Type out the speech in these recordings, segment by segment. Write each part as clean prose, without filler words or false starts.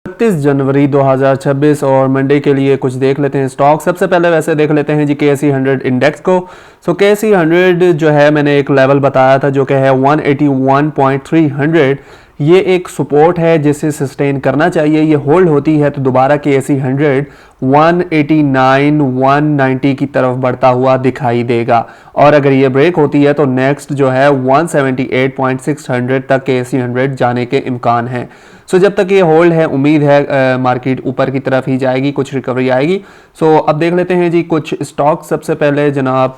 31 जनवरी 2026 और मंडे के लिए कुछ देख लेते हैं स्टॉक। सबसे पहले वैसे देख लेते हैं जी KSE 100 इंडेक्स को। सो KSE 100 जो है मैंने एक लेवल बताया था जो कि है 181.300। ये एक सपोर्ट है जिसे सस्टेन करना चाहिए। ये होल्ड होती है तो दोबारा KSE 100 189 190 की तरफ बढ़ता हुआ दिखाई देगा, और अगर ये ब्रेक होती है तो नेक्स्ट जो है 178.600 तक KSE 100 जाने के इम्कान हैं। सो जब तक ये होल्ड है उम्मीद है मार्केट ऊपर की तरफ ही जाएगी, कुछ रिकवरी आएगी। सो अब देख लेते हैं जी कुछ स्टॉक। सबसे पहले जनाब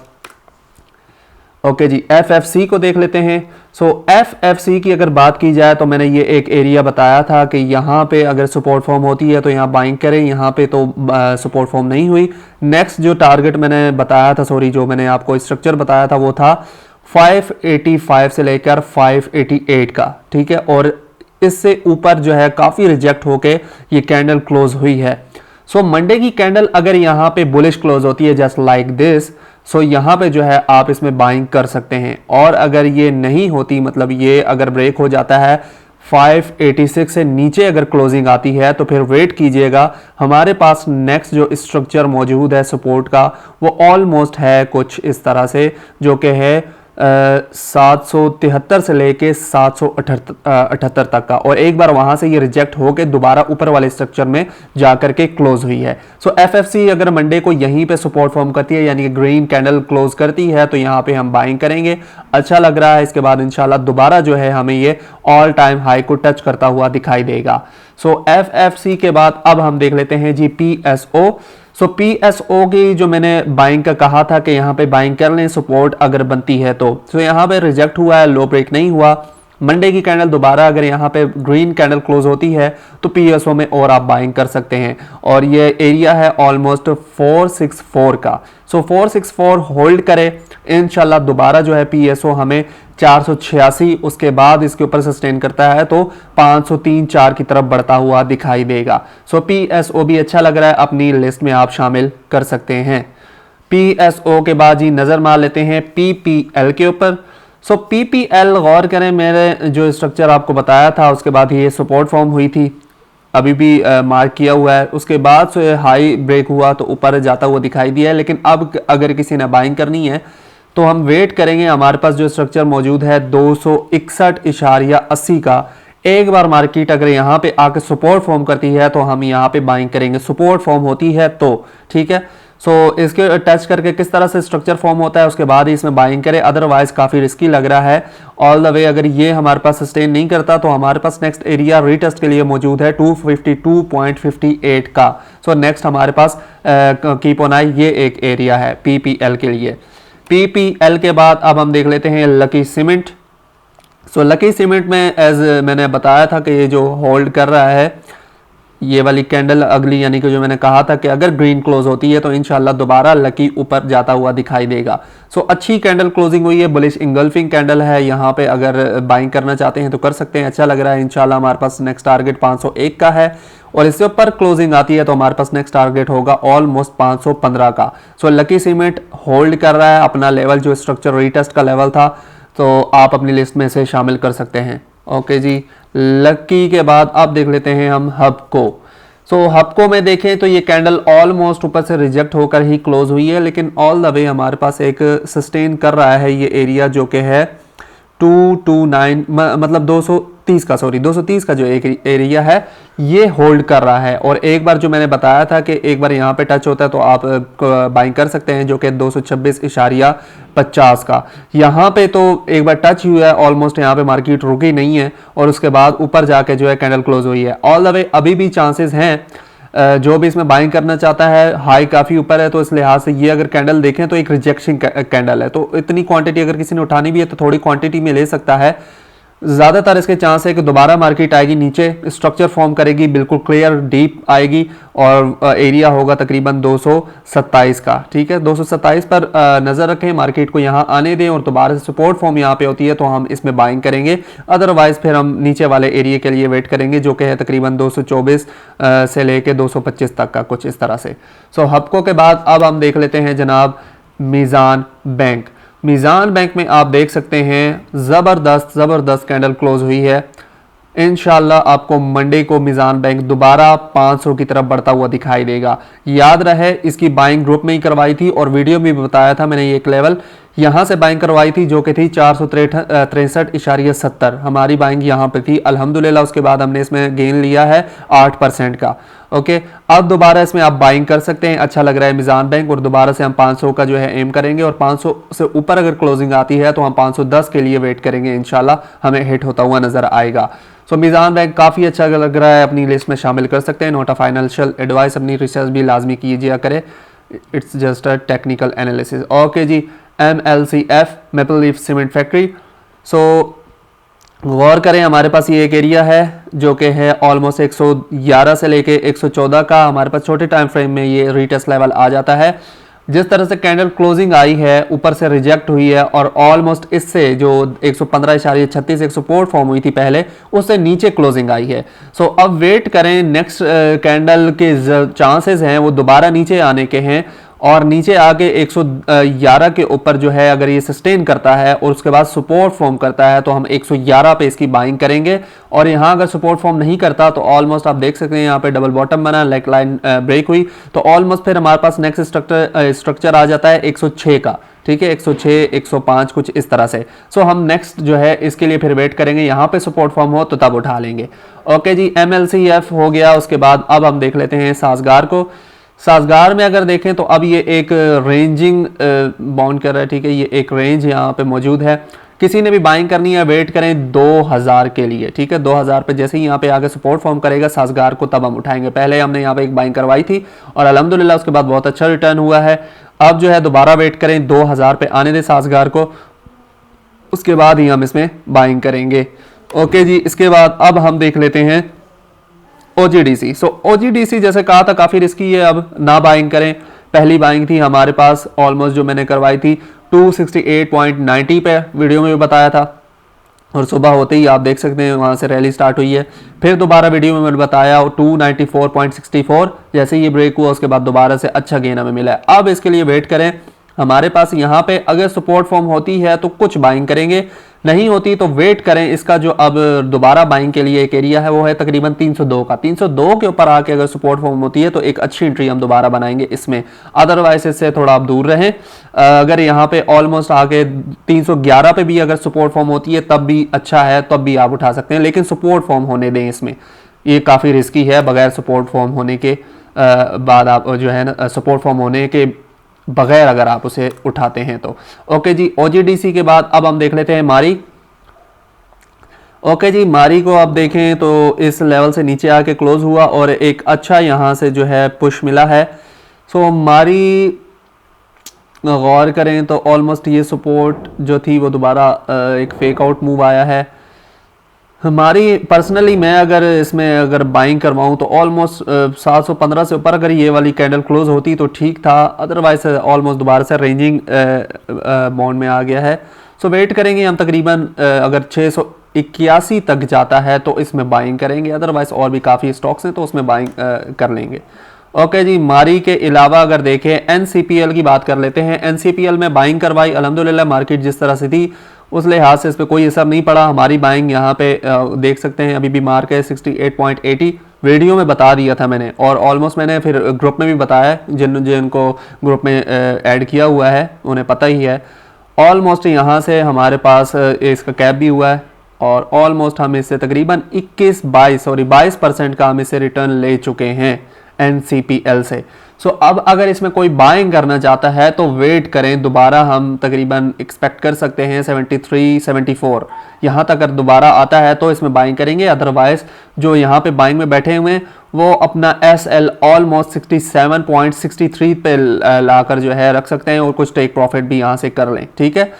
ओके जी FFC को देख लेते हैं। सो FFC की अगर बात की जाए तो मैंने ये एक एरिया बताया था कि यहाँ पे अगर सपोर्ट फॉर्म होती है तो यहाँ बाइंग करें, यहाँ पे तो सपोर्ट फॉर्म नहीं हुई। नेक्स्ट जो टारगेट मैंने बताया था, सॉरी जो मैंने आपको स्ट्रक्चर बताया था वो था 585 से लेकर 588 का, ठीक है। और इससे ऊपर जो है काफ़ी रिजेक्ट होके ये कैंडल क्लोज हुई है। सो मंडे की कैंडल अगर यहाँ पे बुलिश क्लोज होती है जस्ट लाइक दिस, सो यहाँ पे जो है आप इसमें बाइंग कर सकते हैं। और अगर ये नहीं होती, मतलब ये अगर ब्रेक हो जाता है 586 से नीचे अगर क्लोजिंग आती है तो फिर वेट कीजिएगा। हमारे पास नेक्स्ट जो स्ट्रक्चर मौजूद है सपोर्ट का वो ऑलमोस्ट है कुछ इस तरह से, जो कि है 773 से लेके 778 तक का, और एक बार वहां से ये रिजेक्ट होकर दोबारा ऊपर वाले स्ट्रक्चर में जाकर के क्लोज हुई है। सो FFC अगर मंडे को यहीं पे सपोर्ट फॉर्म करती है यानी कि ग्रीन कैंडल क्लोज करती है तो यहाँ पे हम बाइंग करेंगे, अच्छा लग रहा है। इसके बाद इंशाल्लाह दोबारा जो है हमें ये ऑल टाइम हाई को टच करता हुआ दिखाई देगा। सो FFC के बाद अब हम देख लेते हैं जी PSO। सो PSO की जो मैंने बाइंग का कहा था कि यहाँ पे बाइंग कर लें सपोर्ट अगर बनती है तो। सो यहाँ पे रिजेक्ट हुआ है, लो ब्रेक नहीं हुआ। मंडे की कैंडल दोबारा अगर यहाँ पे ग्रीन कैंडल क्लोज होती है तो PSO में और आप बाइंग कर सकते हैं, और ये एरिया है ऑलमोस्ट 464 का। सो 464 होल्ड करें, इंशाल्लाह दोबारा जो है PSO हमें 486 उसके बाद इसके ऊपर सस्टेन करता है तो 503-4 की तरफ बढ़ता हुआ दिखाई देगा। सो PSO भी अच्छा लग रहा है, अपनी लिस्ट में आप शामिल कर सकते हैं। PSO के बाद जी नज़र मार लेते हैं PPL के ऊपर। सो PPL गौर करें, मैंने जो स्ट्रक्चर आपको बताया था उसके बाद ये सपोर्ट फॉर्म हुई थी, अभी भी मार्क किया हुआ है। उसके बाद से हाई ब्रेक हुआ तो ऊपर जाता हुआ दिखाई दिया है, लेकिन अब अगर किसी ने बाइंग करनी है तो हम वेट करेंगे। हमारे पास जो स्ट्रक्चर मौजूद है 261.80 का, एक बार मार्केट अगर यहाँ पे आकर सपोर्ट फॉर्म करती है तो हम यहाँ पे बाइंग करेंगे, सपोर्ट फॉर्म होती है तो, ठीक है। सो इसके टच करके किस तरह से स्ट्रक्चर फॉर्म होता है उसके बाद ही इसमें बाइंग करें, अदरवाइज काफ़ी रिस्की लग रहा है ऑल द वे। अगर ये हमारे पास सस्टेन नहीं करता तो हमारे पास नेक्स्ट एरिया रीटेस्ट के लिए मौजूद है 252.58 का। सो नेक्स्ट हमारे पास कीप ऑन आई ये एक एरिया है PPL के लिए। PPL के बाद अब हम देख लेते हैं lucky cement. So lucky cement में एज मैंने बताया था कि ये जो होल्ड कर रहा है ये वाली कैंडल अगली, यानी कि जो मैंने कहा था कि अगर ग्रीन क्लोज होती है तो इंशाल्लाह दोबारा लकी ऊपर जाता हुआ दिखाई देगा। सो अच्छी कैंडल क्लोजिंग हुई है, बुलिश इंगल्फिंग कैंडल है। यहाँ पे अगर बाइंग करना चाहते हैं तो कर सकते हैं, अच्छा लग रहा है। इंशाल्लाह हमारे पास नेक्स्ट टारगेट 501 का है, और इससे ऊपर क्लोजिंग आती है तो हमारे पास नेक्स्ट टारगेट होगा ऑलमोस्ट 515 का। सो लकी सीमेंट होल्ड कर रहा है अपना लेवल, जो स्ट्रक्चर रीटेस्ट का लेवल था, तो आप अपनी लिस्ट में से शामिल कर सकते हैं। ओके जी, लकी के बाद अब देख लेते हैं हम हबको। सो हबको में देखें तो ये कैंडल ऑलमोस्ट ऊपर से रिजेक्ट होकर ही क्लोज हुई है, लेकिन ऑल द वे हमारे पास एक सस्टेन कर रहा है ये एरिया जो कि है 229 मतलब 230 का, सॉरी 230 का जो एक एरिया है ये होल्ड कर रहा है। और एक बार जो मैंने बताया था कि एक बार यहाँ पे टच होता है तो आप बाइंग कर सकते हैं, जो कि 226.50 का। यहाँ पे तो एक बार टच हुआ है, ऑलमोस्ट यहाँ पे मार्केट रुकी नहीं है, और उसके बाद ऊपर जाके जो है कैंडल क्लोज हुई है। ऑल द वे अभी भी चांसेस हैं, जो भी इसमें बाइंग करना चाहता है, हाई काफ़ी ऊपर है तो इस लिहाज से ये अगर कैंडल देखें तो एक रिजेक्शन कैंडल है, तो इतनी क्वांटिटी अगर किसी ने उठानी भी है तो थोड़ी क्वांटिटी में ले सकता है। ज़्यादातर इसके चांस है कि दोबारा मार्केट आएगी, नीचे स्ट्रक्चर फॉर्म करेगी, बिल्कुल क्लियर डीप आएगी, और एरिया होगा तकरीबन 227 का, ठीक है। 227 पर नज़र रखें, मार्केट को यहाँ आने दें, और दोबारा से सपोर्ट फॉर्म यहाँ पे होती है तो हम इसमें बाइंग करेंगे, अदरवाइज फिर हम नीचे वाले एरिया के लिए वेट करेंगे, जो कि है तकरीबन 224 से लेके 225 तक का, कुछ इस तरह से। सो हबको के बाद अब हम देख लेते हैं जनाब मीज़ान बैंक। मीज़ान बैंक में आप देख सकते हैं ज़बरदस्त कैंडल क्लोज हुई है। इंशाल्लाह आपको मंडे को मिजान बैंक दोबारा 500 की तरफ बढ़ता हुआ दिखाई देगा। याद रहे इसकी बाइंग ग्रुप में ही करवाई थी और वीडियो में भी बताया था मैंने, एक लेवल यहां से बाइंग करवाई थी जो कि थी 463.70 हमारी बाइंग यहां पे थी अल्हम्दुलिल्लाह। उसके बाद हमने इसमें गेन लिया है 8% का। ओके, अब दोबारा इसमें आप बाइंग कर सकते हैं, अच्छा लग रहा है मिजान बैंक, और दोबारा से हम 500 का जो है एम करेंगे और 500 से ऊपर अगर क्लोजिंग आती है तो हम 510 के लिए वेट करेंगे, इंशाल्लाह हमें हिट होता हुआ नजर आएगा। सो मिजान बैंक काफ़ी अच्छा लग रहा है, अपनी लिस्ट में शामिल कर सकते हैं। नोट अ फाइनेंशियल एडवाइस, अपनी रिसर्च भी लाजमी कीजिए करें, it's just a technical analysis. Okay जी, MLCF maple leaf cement factory. So गौर करें, हमारे पास ये एक एरिया है जो कि है ऑलमोस्ट 111 से लेके 114 का। हमारे पास छोटे टाइम फ्रेम में ये रीटेस्ट लेवल आ जाता है। जिस तरह से कैंडल क्लोजिंग आई है ऊपर से रिजेक्ट हुई है और ऑलमोस्ट इससे जो 115.36 एक सपोर्ट फॉर्म हुई थी पहले, उससे नीचे क्लोजिंग आई है। सो अब वेट करें, नेक्स्ट कैंडल के चांसेस हैं वो दोबारा नीचे आने के हैं और नीचे आके 111 के ऊपर जो है अगर ये सस्टेन करता है और उसके बाद सपोर्ट फॉर्म करता है तो हम 111 पे इसकी बाइंग करेंगे। और यहाँ अगर सपोर्ट फॉर्म नहीं करता तो ऑलमोस्ट आप देख सकते हैं यहाँ पे डबल बॉटम बना, लेग लाइन ब्रेक हुई, तो ऑलमोस्ट फिर हमारे पास नेक्स्ट स्ट्रक्चर आ जाता है 106 का। ठीक है, 106 105 कुछ इस तरह से। सो हम नेक्स्ट जो है इसके लिए फिर वेट करेंगे, यहाँ पे सपोर्ट फॉर्म हो तो तब उठा लेंगे। ओके जी, MLCF हो गया। उसके बाद अब हम देख लेते हैं साजगार को। साजगार में अगर देखें तो अब ये एक रेंजिंग बाउंड कर रहा है। ठीक है, ये एक रेंज यहाँ पे मौजूद है। किसी ने भी बाइंग करनी है वेट करें 2000 के लिए। ठीक है, 2000 पे जैसे ही यहाँ पे आगे सपोर्ट फॉर्म करेगा साजगार को तब हम उठाएंगे। पहले हमने यहाँ पे एक बाइंग करवाई थी और अल्हम्दुलिल्लाह उसके बाद बहुत अच्छा रिटर्न हुआ है। अब जो है दोबारा वेट करें 2000 पे आने दे साजगार को, उसके बाद ही हम इसमें बाइंग करेंगे। ओके जी, इसके बाद अब हम देख लेते हैं OGDC। सो OGDC जैसे कहा था काफ़ी रिस्की है, अब ना बाइंग करें। पहली बाइंग थी हमारे पास ऑलमोस्ट जो मैंने करवाई थी 268.90 पे, वीडियो में भी बताया था, और सुबह होते ही आप देख सकते हैं वहाँ से रैली स्टार्ट हुई है। फिर दोबारा वीडियो में मैंने बताया 294.64, जैसे ये ब्रेक हुआ उसके बाद दोबारा से अच्छा गेन हमें मिला है। अब इसके लिए वेट करें, हमारे पास यहाँ पे अगर सपोर्ट फॉर्म होती है तो कुछ बाइंग करेंगे, नहीं होती तो वेट करें। इसका जो अब दोबारा बाइंग के लिए एक एरिया है वो है तकरीबन 302 का। 302 के ऊपर आके अगर सपोर्ट फॉर्म होती है तो एक अच्छी एंट्री हम दोबारा बनाएंगे इसमें, अदरवाइज इससे थोड़ा आप दूर रहें। अगर यहाँ पे ऑलमोस्ट आके 311 पे भी अगर सपोर्ट फॉर्म होती है तब भी अच्छा है, तब भी आप उठा सकते हैं, लेकिन सपोर्ट फॉर्म होने दें इसमें, ये काफ़ी रिस्की है। बगैर सपोर्ट फॉर्म होने के बाद आप जो है ना, सपोर्ट फॉर्म होने के बगैर अगर आप उसे उठाते हैं तो। ओके जी, OGDC के बाद अब हम देख लेते हैं मारी। ओके जी, मारी को आप देखें तो इस लेवल से नीचे आके क्लोज हुआ और एक अच्छा यहाँ से जो है पुश मिला है। सो मारी गौर करें तो ऑलमोस्ट ये सपोर्ट जो थी वो दोबारा एक फेक आउट मूव आया है। हमारी पर्सनली मैं अगर इसमें अगर बाइंग करवाऊँ तो ऑलमोस्ट 715 से ऊपर अगर ये वाली कैंडल क्लोज होती तो ठीक था, अदरवाइज ऑलमोस्ट दोबारा से रेंजिंग बाउंड में आ गया है। सो वेट करेंगे हम तकरीबन अगर 681 तक जाता है तो इसमें बाइंग करेंगे, अदरवाइज और भी काफ़ी स्टॉक्स हैं तो उसमें बाइंग कर लेंगे। ओके जी, मारी के अलावा अगर देखें NCPL की बात कर लेते हैं। NCPL में बाइंग करवाई, अल्हम्दुलिल्लाह मार्केट जिस तरह से थी उस लिहाज से इस पर कोई असर नहीं पड़ा। हमारी बाइंग यहाँ पे देख सकते हैं अभी भी मार्क है 68.80, वीडियो में बता दिया था मैंने, और ऑलमोस्ट मैंने फिर ग्रुप में भी बताया, जिनको ग्रुप में ऐड किया हुआ है उन्हें पता ही है। ऑलमोस्ट यहाँ से हमारे पास इसका कैप भी हुआ है और ऑलमोस्ट हम इससे तकरीबन 22% का हम इससे रिटर्न ले चुके हैं NCPL से। सो अब अगर इसमें कोई बाइंग करना चाहता है तो वेट करें, दोबारा हम तकरीबन एक्सपेक्ट कर सकते हैं 73-74 यहाँ तक अगर दोबारा आता है तो इसमें बाइंग करेंगे, अदरवाइज जो यहाँ पे बाइंग में बैठे हुए हैं वो अपना SL ऑलमोस्ट 67.63 पे लाकर जो है रख सकते हैं और कुछ टेक प्रॉफिट भी यहाँ से कर लें। ठीक है,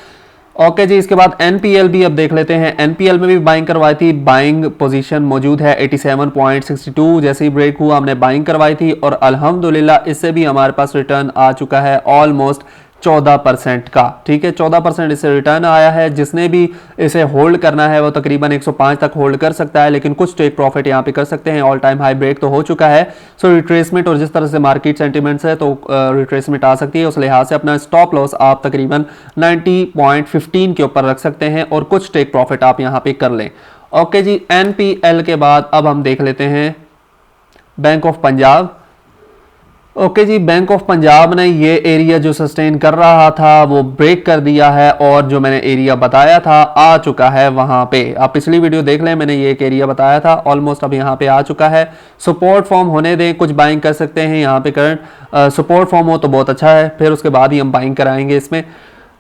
ओके जी, इसके बाद NPL भी अब देख लेते हैं। NPL में भी बाइंग करवाई थी, बाइंग पोजीशन मौजूद है 87.62, जैसे ही ब्रेक हुआ हमने बाइंग करवाई थी और अल्हम्दुलिल्लाह इससे भी हमारे पास रिटर्न आ चुका है ऑलमोस्ट 14% का। ठीक है, 14% इससे रिटर्न आया है। जिसने भी इसे होल्ड करना है वो तकरीबन 105 तक होल्ड कर सकता है, लेकिन कुछ टेक प्रॉफिट यहाँ पे कर सकते हैं। ऑल टाइम हाई ब्रेक तो हो चुका है। सो रिट्रेसमेंट और जिस तरह से मार्केट सेंटिमेंट्स है तो रिट्रेसमेंट आ सकती है, उस लिहाज से अपना स्टॉप लॉस आप तकरीबन 90.15 के ऊपर रख सकते हैं और कुछ टेक प्रॉफिट आप यहाँ पे कर लें। ओके जी, NPL के बाद अब हम देख लेते हैं बैंक ऑफ पंजाब। ओके जी, बैंक ऑफ पंजाब ने ये एरिया जो सस्टेन कर रहा था वो ब्रेक कर दिया है और जो मैंने एरिया बताया था आ चुका है वहां पे। आप पिछली वीडियो देख लें, मैंने ये एक एरिया बताया था, ऑलमोस्ट अब यहाँ पे आ चुका है। सपोर्ट फॉर्म होने दें, कुछ बाइंग कर सकते हैं यहाँ पे करंट। सपोर्ट फॉर्म हो तो बहुत अच्छा है, फिर उसके बाद ही हम बाइंग कराएंगे इसमें।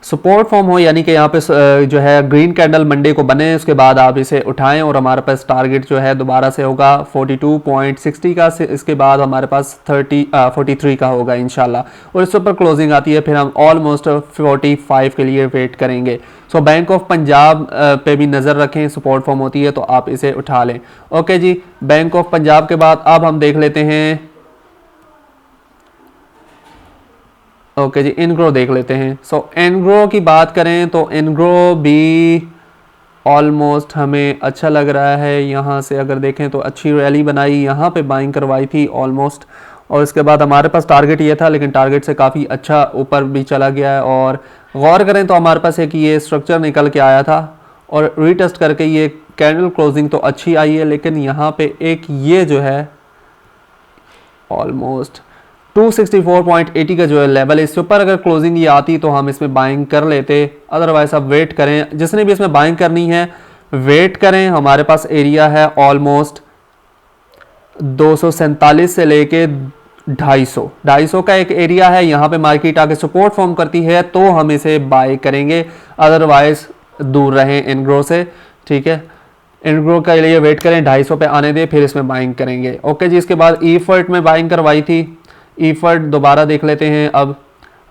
सपोर्ट फॉर्म हो यानी कि यहाँ पे जो है ग्रीन कैंडल मंडे को बने, उसके बाद आप इसे उठाएं और हमारे पास टारगेट जो है दोबारा से होगा 42.60 का, इसके बाद हमारे पास 43 का होगा इंशाल्लाह, और इसके ऊपर क्लोजिंग आती है फिर हम ऑलमोस्ट 45 के लिए वेट करेंगे। सो बैंक ऑफ पंजाब पे भी नज़र रखें, सपोर्ट फॉर्म होती है तो आप इसे उठा लें। ओके जी, बैंक ऑफ पंजाब के बाद अब हम देख लेते हैं, ओके जी, इनग्रो देख लेते हैं। सो इनग्रो की बात करें तो इनग्रो भी ऑलमोस्ट हमें अच्छा लग रहा है। यहाँ से अगर देखें तो अच्छी रैली बनाई, यहाँ पे बाइंग करवाई थी ऑलमोस्ट, और इसके बाद हमारे पास टारगेट ये था लेकिन टारगेट से काफ़ी अच्छा ऊपर भी चला गया है। और गौर करें तो हमारे पास एक ये स्ट्रक्चर निकल के आया था और रीटेस्ट करके ये कैंडल क्लोजिंग तो अच्छी आई है, लेकिन यहाँ पे एक ये जो है ऑलमोस्ट 264.80 का जो है लेवल है, इसके ऊपर अगर क्लोजिंग ये आती तो हम इसमें बाइंग कर लेते। अदरवाइज आप वेट करें, जिसने भी इसमें बाइंग करनी है वेट करें। हमारे पास एरिया है ऑलमोस्ट 247 से लेके 250 का एक एरिया है। यहाँ पे मार्केट आके सपोर्ट फॉर्म करती है तो हम इसे बाय करेंगे, अदरवाइज दूर रहें इनग्रो से, ठीक है। इनग्रो के लिए वेट करें, 250 पे आने दें, फिर इसमें बाइंग करेंगे। ओके जी, इसके बाद ईफर्ट में बाइंग करवाई थी, ईफर्ट दोबारा देख लेते हैं। अब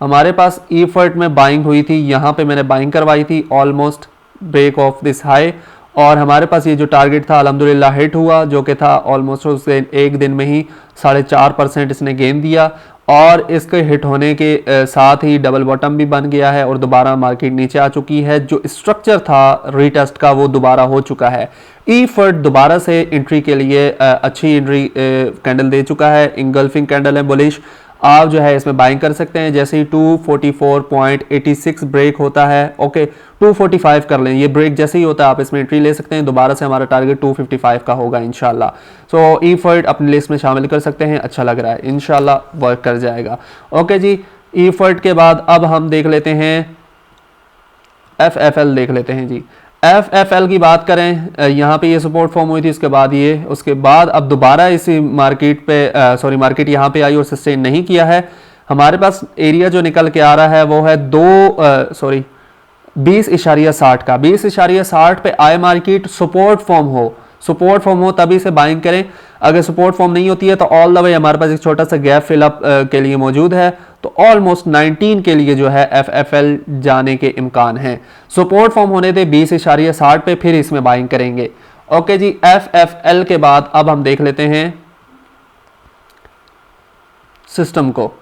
हमारे पास ईफर्ट में बाइंग हुई थी, यहाँ पे मैंने बाइंग करवाई थी almost break off this high, और हमारे पास ये जो टारगेट था अल्हम्दुलिल्लाह हिट हुआ, जो कि था ऑलमोस्ट उससे एक दिन में ही 4.5% इसने गेन दिया, और इसके हिट होने के साथ ही डबल बॉटम भी बन गया है और दोबारा मार्केट नीचे आ चुकी है। जो स्ट्रक्चर था रीटेस्ट का वो दोबारा हो चुका है। ईफर्ट दोबारा से एंट्री के लिए अच्छी एंट्री कैंडल दे चुका है, इंगल्फिंग कैंडल है बुलिश। आप जो है इसमें बाइंग कर सकते हैं जैसे ही 244.86 ब्रेक होता है। ओके, 245 कर लें, ये ब्रेक जैसे ही होता है आप इसमें एंट्री ले सकते हैं। दोबारा से हमारा टारगेट 255 का होगा इंशाल्लाह। सो ईफर्ट अपनी लिस्ट में शामिल कर सकते हैं, अच्छा लग रहा है, इंशाल्लाह वर्क कर जाएगा। ओके जी, ईफर्ट के बाद अब हम देख लेते हैं FFL देख लेते हैं जी। FFL की बात करें, यहाँ पे ये सपोर्ट फॉर्म हुई थी, उसके बाद अब दोबारा इसी मार्केट पे मार्केट यहाँ पे आई और सस्टेन नहीं किया है। हमारे पास एरिया जो निकल के आ रहा है वो है 20.60 का। 20.60 पे आए मार्केट, सपोर्ट फॉर्म हो तभी से बाइंग करें। अगर सपोर्ट फॉर्म नहीं होती है तो ऑल द वे हमारे पास एक छोटा सा गैप फिलअप के लिए मौजूद है, तो ऑलमोस्ट 19 के लिए जो है FFL जाने के इम्कान हैं। सपोर्ट फॉर्म होने दे 20.60 पे, फिर इसमें बाइंग करेंगे। ओके जी, FFL के बाद अब हम देख लेते हैं सिस्टम को।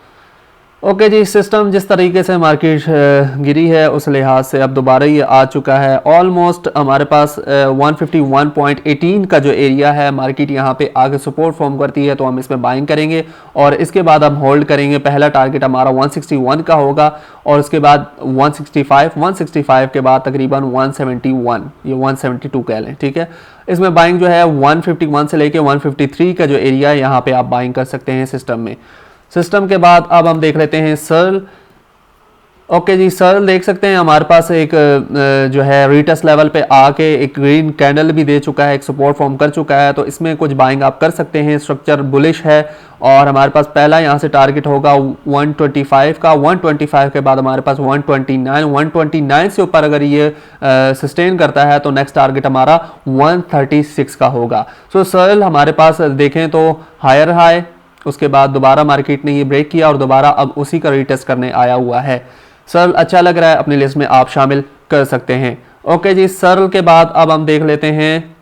ओके जी, सिस्टम जिस तरीके से मार्केट गिरी है उस लिहाज से अब दोबारा ये आ चुका है। ऑलमोस्ट हमारे पास 151.18 का जो एरिया है, मार्केट यहाँ पे आगे सपोर्ट फॉर्म करती है तो हम इसमें बाइंग करेंगे और इसके बाद हम होल्ड करेंगे। पहला टारगेट हमारा 161 का होगा और उसके बाद 165 के बाद तकरीबन 171, ये 172 कह लें, ठीक है। इसमें बाइंग जो है 151 से लेके 153 का जो एरिया है यहाँ पे आप बाइंग कर सकते हैं सिस्टम में। सिस्टम के बाद अब हम देख लेते हैं सर्ल। ओके जी, सर्ल देख सकते हैं हमारे पास एक जो है रीटेस्ट लेवल पे आके एक ग्रीन कैंडल भी दे चुका है, एक सपोर्ट फॉर्म कर चुका है, तो इसमें कुछ बाइंग आप कर सकते हैं। स्ट्रक्चर बुलिश है और हमारे पास पहला यहाँ से टारगेट होगा 125 का। 125 के बाद हमारे पास 129 से ऊपर अगर ये सस्टेन करता है तो नेक्स्ट टारगेट हमारा 136 का होगा। सो सर्ल हमारे पास देखें तो हायर हाई, उसके बाद दोबारा मार्केट ने ये ब्रेक किया और दोबारा अब उसी का रीटेस्ट करने आया हुआ है। सर्ल अच्छा लग रहा है, अपनी लिस्ट में आप शामिल कर सकते हैं। ओके जी, सर्ल के बाद अब हम देख लेते हैं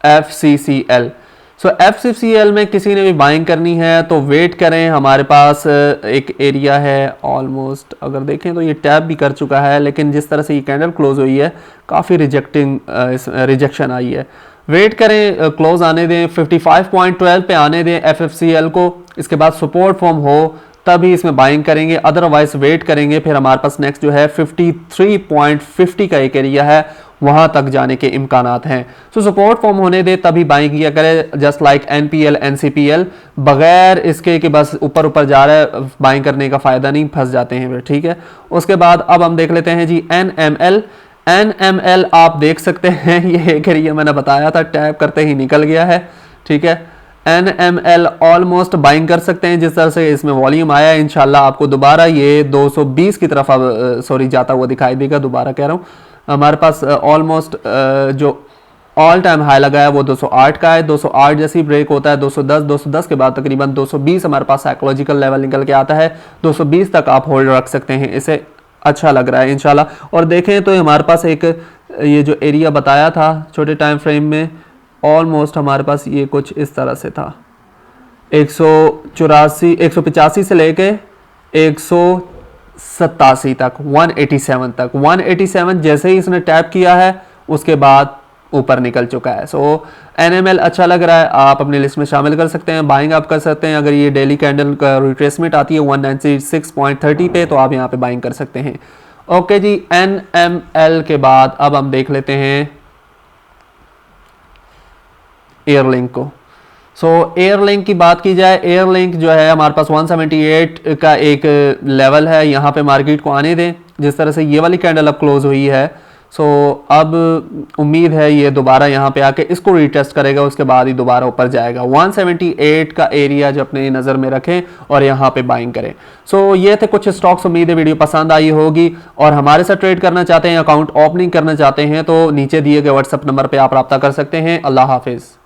FCCL। सो FCCL में किसी ने भी बाइंग करनी है तो वेट करें। हमारे पास एक एरिया है ऑलमोस्ट, अगर देखें तो ये टैप भी कर चुका है, लेकिन जिस तरह से ये कैंडल क्लोज हुई है काफ़ी रिजेक्शन आई है। वेट करें, क्लोज आने दें, 55.12 पे आने दें FFCL को। इसके बाद सपोर्ट फॉर्म हो तभी इसमें बाइंग करेंगे, अदरवाइज वेट करेंगे। फिर हमारे पास नेक्स्ट जो है 53.50 का एक एरिया है, वहां तक जाने के इम्कानात हैं। सो सपोर्ट फॉर्म होने दे तभी बाइंग किया करें, जस्ट लाइक एनपीएल एनसीपीएल, बगैर इसके कि बस ऊपर ऊपर जा रहा है बाइंग करने का फायदा नहीं, फंस जाते हैं फिर, ठीक है। उसके बाद अब हम देख लेते हैं जी एनएमएल। एनएमएल आप देख सकते हैं, ये एक एरिया मैंने बताया था, टैप करते ही निकल गया है, ठीक है। एनएमएल ऑलमोस्ट बाइंग कर सकते हैं, जिस तरह से इसमें वॉल्यूम आया है इंशाल्लाह आपको दोबारा ये 220 की तरफ अब सॉरी जाता हुआ दिखाई देगा। दोबारा कह रहा हूँ, हमारे पास ऑलमोस्ट जो ऑल टाइम हाई लगा है वो 208 का है। 208 जैसी ब्रेक होता है 210 के बाद तकरीबन 220 हमारे पास साइकोलॉजिकल लेवल निकल के आता है। 220 तक आप होल्ड रख सकते हैं, इसे अच्छा लग रहा है इंशाल्लाह। और देखें तो हमारे पास एक ये जो एरिया बताया था छोटे टाइम फ्रेम में, ऑलमोस्ट हमारे पास ये कुछ इस तरह से था, 185 से लेके 187 तक, 187 तक। 187 जैसे ही इसने टैप किया है उसके बाद ऊपर निकल चुका है। सो एनएमएल अच्छा लग रहा है, आप अपनी लिस्ट में शामिल कर सकते हैं, बाइंग आप कर सकते हैं। अगर ये डेली कैंडल का रिट्रेसमेंट आती है 196.30 पे तो आप यहाँ पे बाइंग कर सकते हैं। ओके जी, एनएमएल के बाद अब हम देख लेते हैं एयरलिंक को। सो एयरलिंक की बात की जाए, एयरलिंक जो है हमारे पास 178 का एक लेवल है, यहाँ पे मार्केट को आने दें। जिस तरह से ये वाली कैंडल अब क्लोज हुई है, सो अब उम्मीद है ये दोबारा यहाँ पे आके इसको रीटेस्ट करेगा, उसके बाद ही दोबारा ऊपर जाएगा। 178 का एरिया जो अपने नज़र में रखें और यहाँ पे बाइंग करें। सो ये थे कुछ स्टॉक्स, उम्मीद है वीडियो पसंद आई होगी। और हमारे साथ ट्रेड करना चाहते हैं, अकाउंट ओपनिंग करना चाहते हैं तो नीचे दिए गए व्हाट्सएप नंबर पर आप रब्ता कर सकते हैं। अल्लाह हाफिज़।